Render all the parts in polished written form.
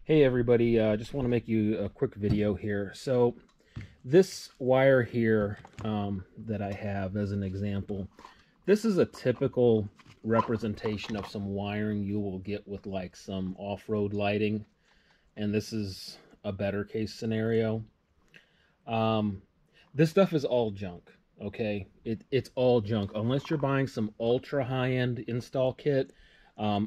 Hey everybody, just want to make you a quick video here. So this wire here that I have as an example, this is a typical representation of some wiring you will get with like some off-road lighting, and this is a better case scenario. This stuff is all junk, okay? It's all junk unless you're buying some ultra high-end install kit.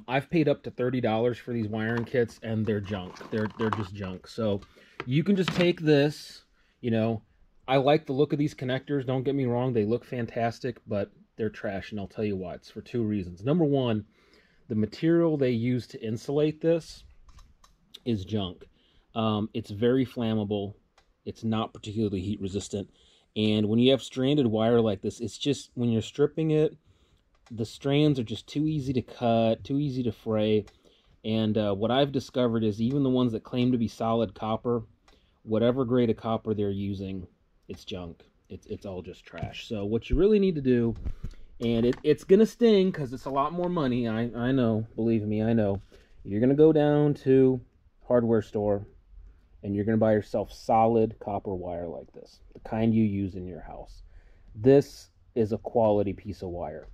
I've paid up to $30 for these wiring kits, and they're junk. They're just junk. So you can just take this, you know. I like the look of these connectors. Don't get me wrong. They look fantastic, but they're trash, and I'll tell you why. It's for two reasons. Number one, the material they use to insulate this is junk. It's very flammable. It's not particularly heat resistant. And when you have stranded wire like this, it's just, when you're stripping it, the strands are just too easy to cut, too easy to fray. And what I've discovered is even the ones that claim to be solid copper, whatever grade of copper they're using, it's junk. It's all just trash. So what you really need to do, and it's going to sting because it's a lot more money. I know, believe me, I know. You're going to go down to hardware store and you're going to buy yourself solid copper wire like this, the kind you use in your house. This is a quality piece of wire.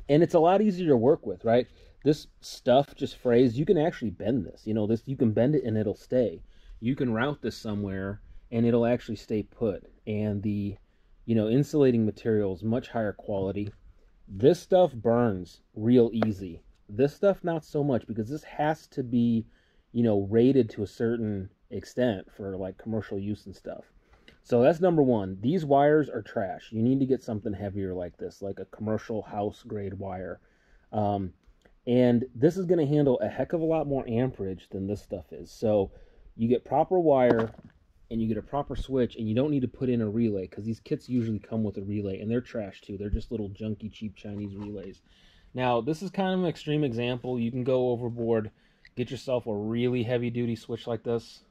And it's a lot easier to work with, right? This stuff just frays. You can actually bend this. You know, this, you can bend it and it'll stay. You can route this somewhere and it'll actually stay put. And the, insulating material is much higher quality. This stuff burns real easy. This stuff not so much, because this has to be, rated to a certain extent for like commercial use and stuff. So that's number one. These wires are trash. You need to get something heavier like this, like a commercial house grade wire. And this is going to handle a heck of a lot more amperage than this stuff is. So you get proper wire and you get a proper switch, and you don't need to put in a relay, because these kits usually come with a relay, and they're trash too. They're just little junky, cheap Chinese relays. Now, this is kind of an extreme example. You can go overboard, get yourself a really heavy duty switch like this.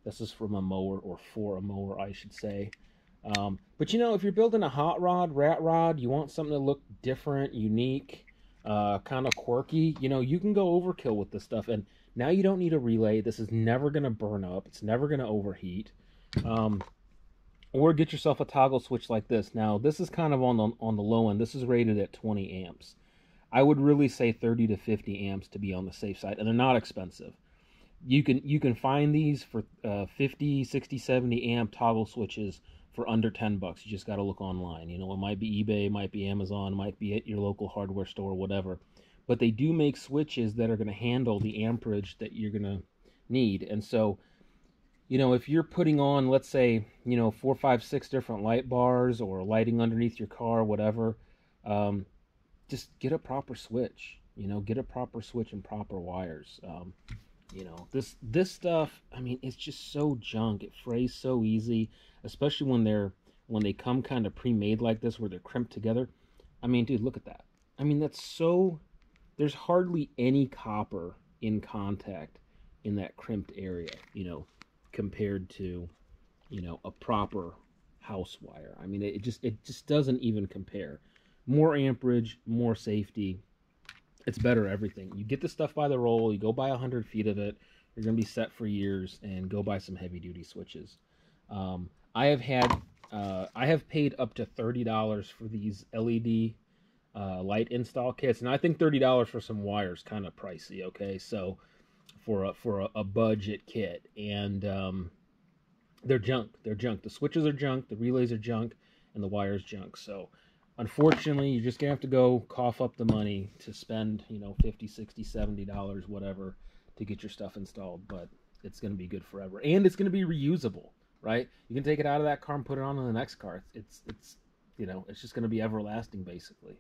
This is from a mower, or for a mower, I should say. But if you're building a hot rod, rat rod, you want something to look different, unique, kind of quirky, you can go overkill with this stuff. And now you don't need a relay. This is never going to burn up. It's never going to overheat. Or get yourself a toggle switch like this. Now, this is kind of on the low end. This is rated at 20 amps. I would really say 30 to 50 amps to be on the safe side, and they're not expensive. You can find these for 50, 60, 70 amp toggle switches for under 10 bucks. You just got to look online. It might be eBay, it might be Amazon, it might be at your local hardware store, whatever. But they do make switches that are going to handle the amperage that you're going to need. And so, if you're putting on, let's say, 4, 5, 6 different light bars, or lighting underneath your car, whatever, just get a proper switch. Get a proper switch and proper wires. This stuff, I mean, it's just so junk. It frays so easy, especially when they come kind of pre-made like this, where they're crimped together. I mean, dude, look at that. I mean, there's hardly any copper in contact in that crimped area, compared to, a proper house wire. I mean, it just doesn't even compare. More amperage, more safety. It's better everything. You get the stuff by the roll, you go buy 100 feet of it, you're going to be set for years, and go buy some heavy duty switches. I have paid up to $30 for these LED light install kits, and I think $30 for some wires kind of pricey, okay? So for a budget kit, and they're junk. They're junk. The switches are junk, the relays are junk, and the wires junk. So unfortunately, you're just going to have to go cough up the money to spend, $50, $60, $70, whatever, to get your stuff installed. But it's going to be good forever. And it's going to be reusable, right? You can take it out of that car and put it on the next car. It's just going to be everlasting, basically.